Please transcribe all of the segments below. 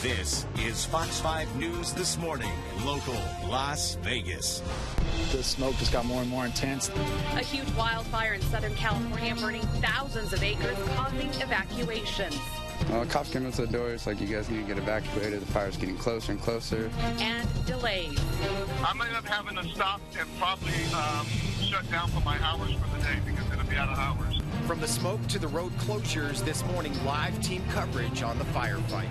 This is Fox 5 News This Morning, local Las Vegas. The smoke just got more and more intense. A huge wildfire in Southern California burning thousands of acres, causing evacuations. Cops came to the doors like, you guys need to get evacuated. The fire's getting closer and closer. And delays. I'm going to end up having to stop and probably shut down for my hours for the day because it'll be out of hours. From the smoke to the road closures this morning, live team coverage on the firefight.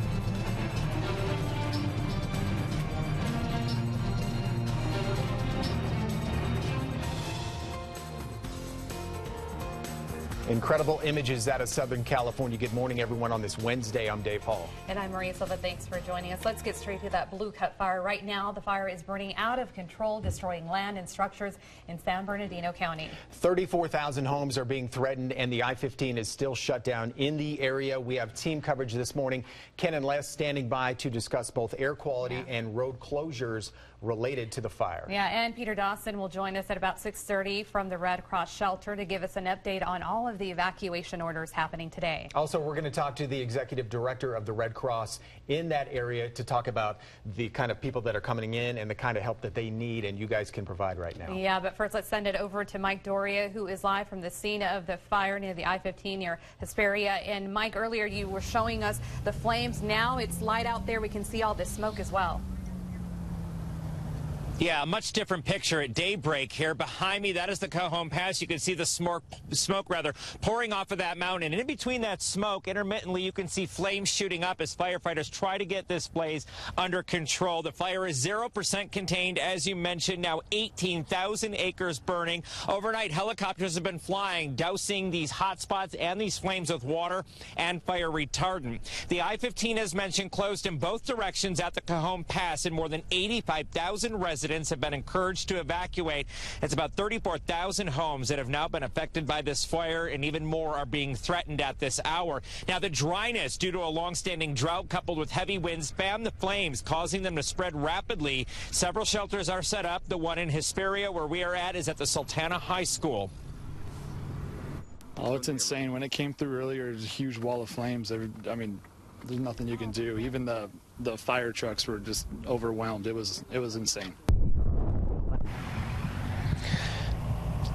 Incredible images out of Southern California. Good morning, everyone, on this Wednesday. I'm Dave Hall. And I'm Maria Silva. Thanks for joining us. Let's get straight to that Bluecut fire. Right now, the fire is burning out of control, destroying land and structures in San Bernardino County. 34,000 homes are being threatened, and the I-15 is still shut down in the area. We have team coverage this morning. Ken and Les standing by to discuss both air quality and road closures related to the fire. Yeah, and Peter Dawson will join us at about 6:30 from the Red Cross shelter to give us an update on all of the evacuation orders happening today. Also, we're going to talk to the executive director of the Red Cross in that area to talk about the kind of people that are coming in and the kind of help that they need and you guys can provide right now. Yeah, but first let's send it over to Mike Doria, who is live from the scene of the fire near the I-15 near Hesperia. And Mike, earlier you were showing us the flames. Now it's light out there. We can see all this smoke as well. Yeah, a much different picture at daybreak here. Behind me, that is the Cajon Pass. You can see the smoke pouring off of that mountain. And in between that smoke, intermittently, you can see flames shooting up as firefighters try to get this blaze under control. The fire is 0% contained, as you mentioned. Now 18,000 acres burning. Overnight, helicopters have been flying, dousing these hot spots and these flames with water and fire retardant. The I-15, as mentioned, closed in both directions at the Cajon Pass, and more than 85,000 residents have been encouraged to evacuate. It's about 34,000 homes that have now been affected by this fire, and even more are being threatened at this hour. Now, the dryness due to a long-standing drought coupled with heavy winds fanned the flames, causing them to spread rapidly. Several shelters are set up. The one in Hesperia, where we are at, is at the Sultana High School. Oh, it's insane. When it came through earlier, it was a huge wall of flames. I mean, there's nothing you can do. Even the fire trucks were just overwhelmed. It was insane.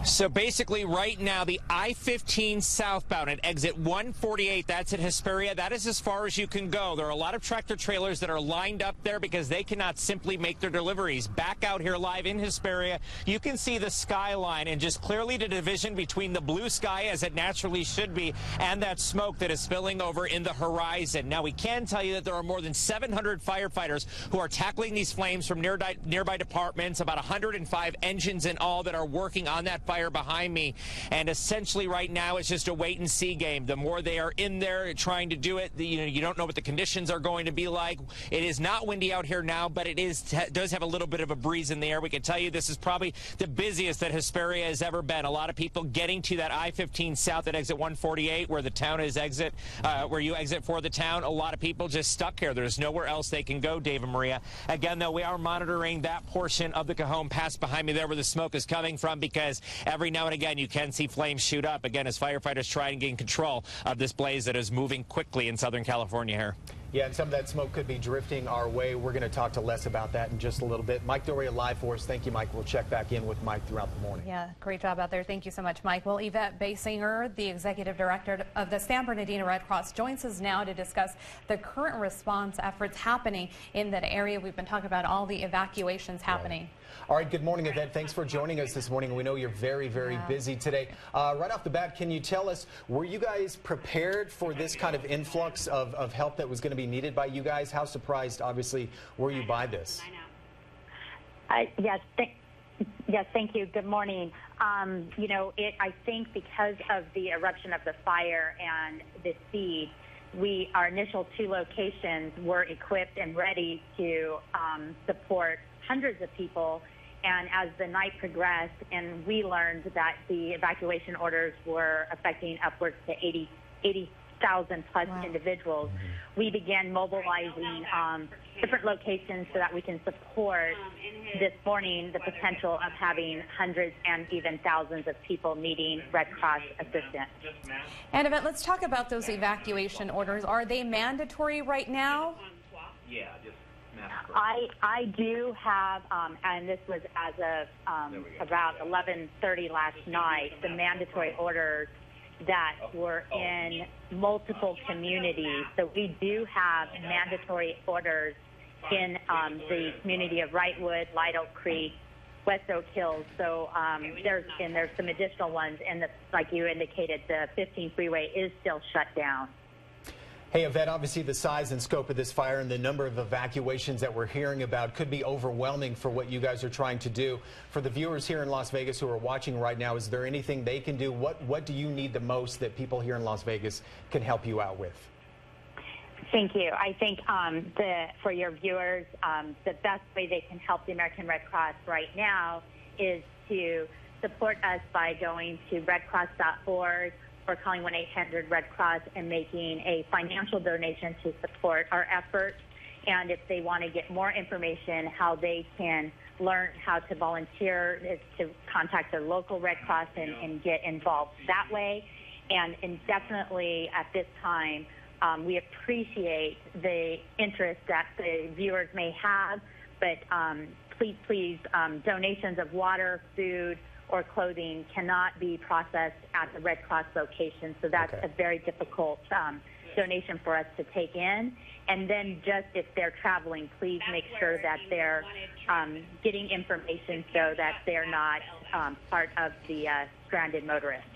So basically right now, the I-15 southbound at exit 148, that's at Hesperia, that is as far as you can go. There are a lot of tractor trailers that are lined up there because they cannot simply make their deliveries. Back out here live in Hesperia, you can see the skyline and just clearly the division between the blue sky, as it naturally should be, and that smoke that is spilling over in the horizon. Now, we can tell you that there are more than 700 firefighters who are tackling these flames from nearby departments, about 105 engines in all that are working on that fire behind me. And essentially right now it's just a wait and see game. The more they are in there trying to do it, you don't know what the conditions are going to be like. It is not windy out here now, but it does have a little bit of a breeze in the air. We can tell you this is probably the busiest that Hesperia has ever been. A lot of people getting to that I-15 south at exit 148, where the town is where you exit for the town. A lot of people just stuck here. There's nowhere else they can go, Dave and Maria. Again, though, we are monitoring that portion of the Cajon Pass behind me there where the smoke is coming from, because every now and again you can see flames shoot up, again, as firefighters try and gain control of this blaze that is moving quickly in Southern California here. Yeah, and some of that smoke could be drifting our way. We're going to talk to Les about that in just a little bit. Mike Doria live for us. Thank you, Mike. We'll check back in with Mike throughout the morning. Yeah, great job out there. Thank you so much, Mike. Well, Yvette Basinger, the executive director of the San Bernardino Red Cross, joins us now to discuss the current response efforts happening in that area. We've been talking about all the evacuations happening. Right. All right, good morning, Yvette. Thanks for joining us this morning. We know you're very, very busy today. Right off the bat, can you tell us, were you guys prepared for this kind of influx of help that was going to be needed by you guys? How surprised, obviously, were you by this? Yes, thank you. Good morning. I think because of the eruption of the fire and the siege, our initial 2 locations were equipped and ready to support hundreds of people. And as the night progressed and we learned that the evacuation orders were affecting upwards to 80,000 plus individuals, we began mobilizing different locations so that we can support this morning the potential of having hundreds and even thousands of people needing Red Cross assistance. And Yvette, let's talk about those evacuation orders. Are they mandatory right now? Yeah, just mass spray. I do have, and this was as of about 11:30 last night, the mandatory orders that were in multiple communities. So we do have mandatory orders in the community of Wrightwood, Light Oak Creek, West Oak Hills. So there's some additional ones, and like you indicated, the 15 freeway is still shut down. Hey, Yvette, obviously the size and scope of this fire and the number of evacuations that we're hearing about could be overwhelming for what you guys are trying to do. For the viewers here in Las Vegas who are watching right now, is there anything they can do? What do you need the most that people here in Las Vegas can help you out with? Thank you. I think for your viewers, the best way they can help the American Red Cross right now is to support us by going to redcross.org or calling 1-800-RED-CROSS and making a financial donation to support our efforts. And if they want to get more information, how they can learn how to volunteer, is to contact their local Red Cross and get involved that way. And definitely at this time, we appreciate the interest that the viewers may have, but please, donations of water, food, or clothing cannot be processed at the Red Cross location. So that's a very difficult donation for us to take in. And then just if they're traveling, please make sure that they're getting information so that they're not part of the stranded motorists.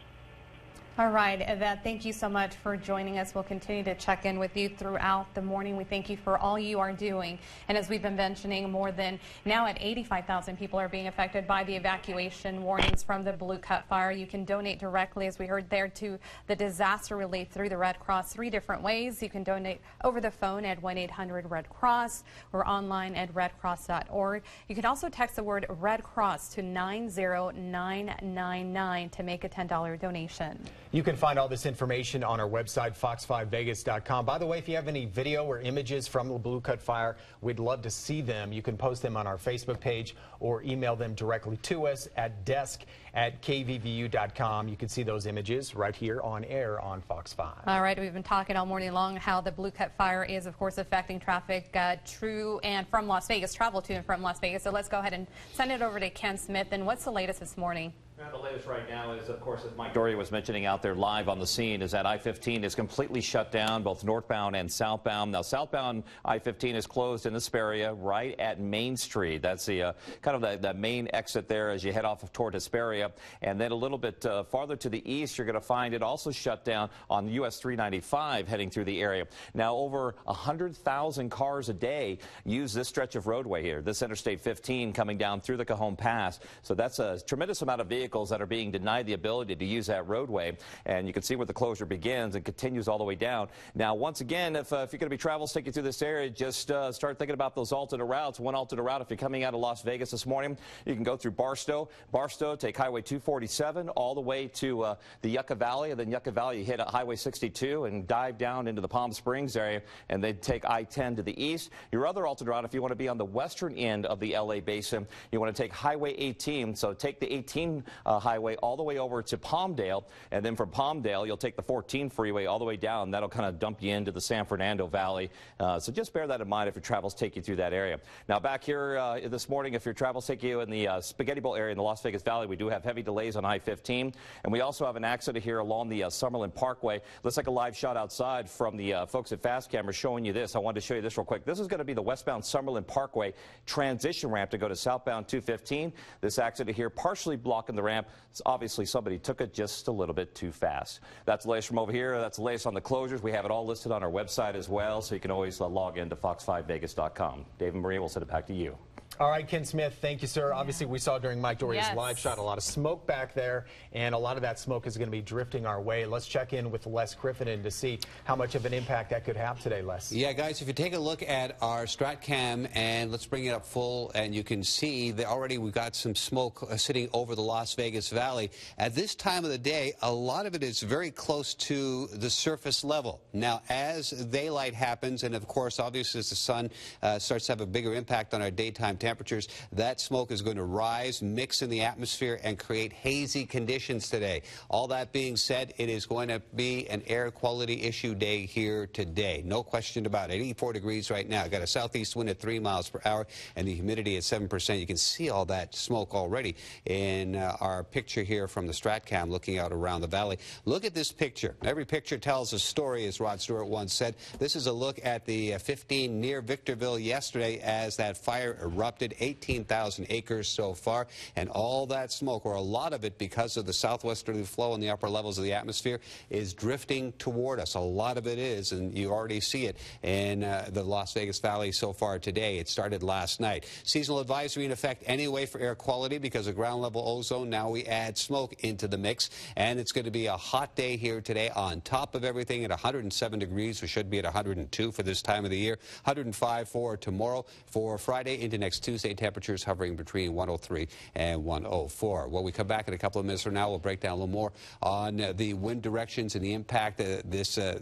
All right, Yvette, thank you so much for joining us. We'll continue to check in with you throughout the morning. We thank you for all you are doing. And as we've been mentioning, more than now at 85,000 people are being affected by the evacuation warnings from the Bluecut fire. You can donate directly, as we heard there, to the disaster relief through the Red Cross 3 different ways. You can donate over the phone at 1-800-RED-CROSS or online at redcross.org. You can also text the word Red Cross to 90999 to make a $10 donation. You can find all this information on our website, fox5vegas.com. By the way, if you have any video or images from the Bluecut fire, we'd love to see them. You can post them on our Facebook page or email them directly to us at desk@kvvu.com. You can see those images right here on air on Fox 5. All right, we've been talking all morning long how the Bluecut fire is, of course, affecting traffic to and from Las Vegas, travel to and from Las Vegas. So let's go ahead and send it over to Ken Smith. And what's the latest this morning? The latest right now is, of course, as Mike Doria was mentioning out there live on the scene, is that I-15 is completely shut down, both northbound and southbound. Now, southbound I-15 is closed in Hesperia right at Main Street. That's the kind of the main exit there as you head off toward Hesperia. And then a little bit farther to the east, you're going to find it also shut down on US 395 heading through the area. Now, over 100,000 cars a day use this stretch of roadway here, this Interstate 15 coming down through the Cajon Pass. So that's a tremendous amount of vehicles that are being denied the ability to use that roadway. And you can see where the closure begins and continues all the way down. Now, once again, if you're going to be taking through this area, just start thinking about those alternate routes. One alternate route, if you're coming out of Las Vegas this morning, you can go through Barstow. Barstow, take Highway 247 all the way to the Yucca Valley. And then Yucca Valley, you hit Highway 62 and dive down into the Palm Springs area. And then take I-10 to the east. Your other alternate route, if you want to be on the western end of the LA basin, you want to take Highway 18. So take the 18 highway all the way over to Palmdale, and then from Palmdale you'll take the 14 freeway all the way down. That'll kind of dump you into the San Fernando Valley. So just bear that in mind if your travels take you through that area. Now back here this morning, if your travels take you in the Spaghetti Bowl area in the Las Vegas Valley, we do have heavy delays on I-15, and we also have an accident here along the Summerlin Parkway. Looks like a live shot outside from the folks at Fast Camera showing you this. I wanted to show you this real quick. This is going to be the westbound Summerlin Parkway transition ramp to go to southbound 215. This accident here partially blocking the ramp. It's obviously somebody took it just a little bit too fast. That's the latest from over here. That's the latest on the closures. We have it all listed on our website as well, so you can always log in to fox5vegas.com. Dave and Maria, we'll send it back to you. All right, Ken Smith, thank you, sir. Obviously, we saw during Mike Doria's live shot a lot of smoke back there, and a lot of that smoke is going to be drifting our way. Let's check in with Les Criffenden to see how much of an impact that could have today, Les. Yeah, guys, if you take a look at our StratCam, and let's bring it up full, and you can see that already we've got some smoke sitting over the Las Vegas Valley. At this time of the day, a lot of it is very close to the surface level. Now, as daylight happens, and of course, obviously, as the sun starts to have a bigger impact on our daytime temperature, temperatures. That smoke is going to rise, mix in the atmosphere, and create hazy conditions today. All that being said, it is going to be an air quality issue day here today. No question about it. 84 degrees right now. Got a southeast wind at 3 miles per hour and the humidity at 7%. You can see all that smoke already in our picture here from the StratCam looking out around the valley. Look at this picture. Every picture tells a story, as Rod Stewart once said. This is a look at the 15 near Victorville yesterday as that fire erupted. 18,000 acres so far, and all that smoke, or a lot of it because of the southwesterly flow in the upper levels of the atmosphere, is drifting toward us. A lot of it is, and you already see it in the Las Vegas Valley so far today. It started last night. Seasonal advisory in effect anyway for air quality because of ground level ozone. Now we add smoke into the mix, and it's going to be a hot day here today on top of everything at 107 degrees. We should be at 102 for this time of the year. 105 for tomorrow. For Friday into next Tuesday, temperatures hovering between 103 and 104. When we come back in a couple of minutes from now, we'll break down a little more on the wind directions and the impact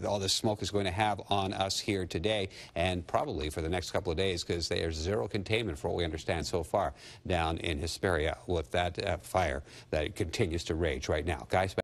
all this smoke is going to have on us here today and probably for the next couple of days, because there's zero containment for what we understand so far down in Hesperia with that fire that continues to rage right now. Guys,